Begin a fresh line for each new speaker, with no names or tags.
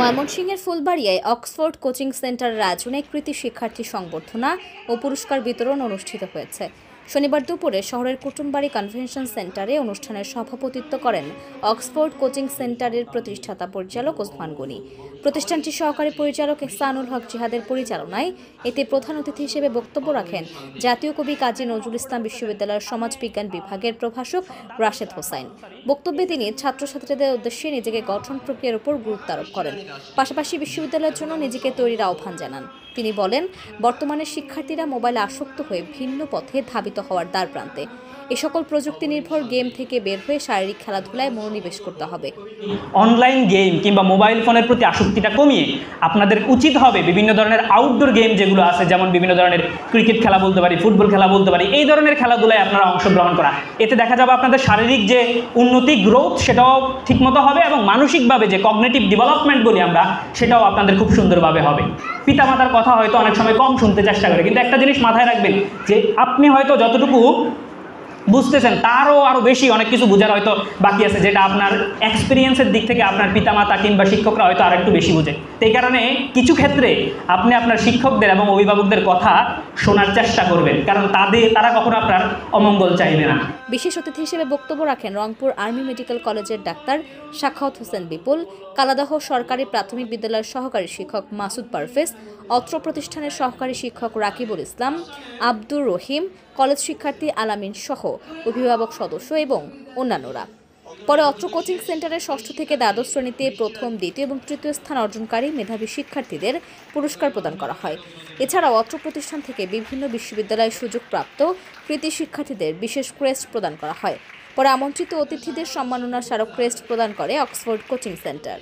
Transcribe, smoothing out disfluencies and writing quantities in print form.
ময়মনসিংহের ফুলবাড়িয়ায় Oxford coaching সেন্টারের আয়োজনে কৃতি শিক্ষার্থী সংবর্ধনা ও পুরস্কার বিতরণ অনুষ্ঠিত হয়েছে। শনিবার দুপুরে শহরের কুটুমবাড়ি কনভেনশন সেন্টারে অনুষ্ঠানের সভাপতিত্ব করেন অক্সফোর্ড কোচিং সেন্টারের প্রতিষ্ঠাতা পরিচালক ওসমান গনি। প্রতিষ্ঠানটির সহকারী পরিচালক ইহসানুল হক জিহাদের পরিচালনায় এতে প্রধান অতিথি হিসেবে বক্তব্য রাখেন জাতীয় কবি কাজী নজরুল ইসলাম বিশ্ববিদ্যালয়ের সমাজবিজ্ঞান বিভাগের প্রভাষক রাশেদ হোসাইন। বক্তব্যে তিনি ছাত্রছাত্রীদের উদ্দেশ্যে নিজেকে গঠন প্রক্রিয়ার উপর গুরুত্ব আরোপ করেন, পাশাপাশি বিশ্ববিদ্যালয়ের জন্য নিজেকে তৈরির আহ্বান জানান। তিনি বলেন, বর্তমানে শিক্ষার্থীরা মোবাইলে আসক্ত হয়ে ভিন্ন পথে ধাবিত হওয়ার দ্বারপ্রান্তে। এ সকল প্রযুক্তি নির্ভর গেম থেকে বের হয়ে শারীরিক খেলাধুলায় মনোনিবেশ করতে হবে।
অনলাইন গেম কিংবা মোবাইল ফোনের প্রতি আসক্তিটা কমিয়ে আপনাদের উচিত হবে বিভিন্ন ধরনের আউটডোর গেম যেগুলো আছে, যেমন বিভিন্ন ধরনের ক্রিকেট খেলা বলতে পারি, ফুটবল খেলা বলতে পারি, এই ধরনের খেলাধুলায় আপনারা অংশগ্রহণ করা। এতে দেখা যাবে আপনাদের শারীরিক যে উন্নতি, গ্রোথ, সেটাও ঠিকমতো হবে এবং মানসিকভাবে যে কগনিটিভ ডেভেলপমেন্ট বলি আমরা, সেটাও আপনাদের খুব সুন্দরভাবে হবে। পিতামাতার কথা হয়তো অনেক সময় কম শুনতে চেষ্টা করে, কিন্তু একটা জিনিস মাথায় রাখবেন যে আপনি হয়তো যতটুকু বুঝতেছেন তারও আরও বেশি অনেক কিছু বোঝার হয়তো বাকি আছে, যেটা আপনার এক্সপিরিয়েন্সের দিক থেকে আপনার পিতামাতা কিংবা শিক্ষকরা হয়তো আর একটু বেশি বোঝে। তো এই কারণে কিছু ক্ষেত্রে আপনি আপনার শিক্ষকদের এবং অভিভাবকদের কথা শোনার চেষ্টা করবেন, কারণ তারা কখনো আপনার অমঙ্গল চাইবে না।
বিশেষ অতিথি হিসেবে বক্তব্য রাখেন রংপুর আর্মি মেডিকেল কলেজের ডাক্তার সাখাওয়াত হোসেন বিপুল, কালাদহ সরকারি প্রাথমিক বিদ্যালয়ের সহকারী শিক্ষক মাসুদ পারভেজ, অত্র প্রতিষ্ঠানের সহকারী শিক্ষক রাকিবুল ইসলাম, আব্দুর রহিম, কলেজ শিক্ষার্থী আলামিন সহ অভিভাবক সদস্য এবং অন্যান্যরা। পরে অত্র কোচিং সেন্টারের ষষ্ঠ থেকে দ্বাদশ শ্রেণীতে প্রথম, দ্বিতীয় এবং তৃতীয় স্থান অর্জনকারী মেধাবী শিক্ষার্থীদের পুরস্কার প্রদান করা হয়। এছাড়াও অত্র প্রতিষ্ঠান থেকে বিভিন্ন বিশ্ববিদ্যালয়ে সুযোগপ্রাপ্ত কৃতি শিক্ষার্থীদের বিশেষ ক্রেস্ট প্রদান করা হয়। পরে আমন্ত্রিত অতিথিদের সম্মাননা স্মারক ক্রেস্ট প্রদান করে অক্সফোর্ড কোচিং সেন্টার।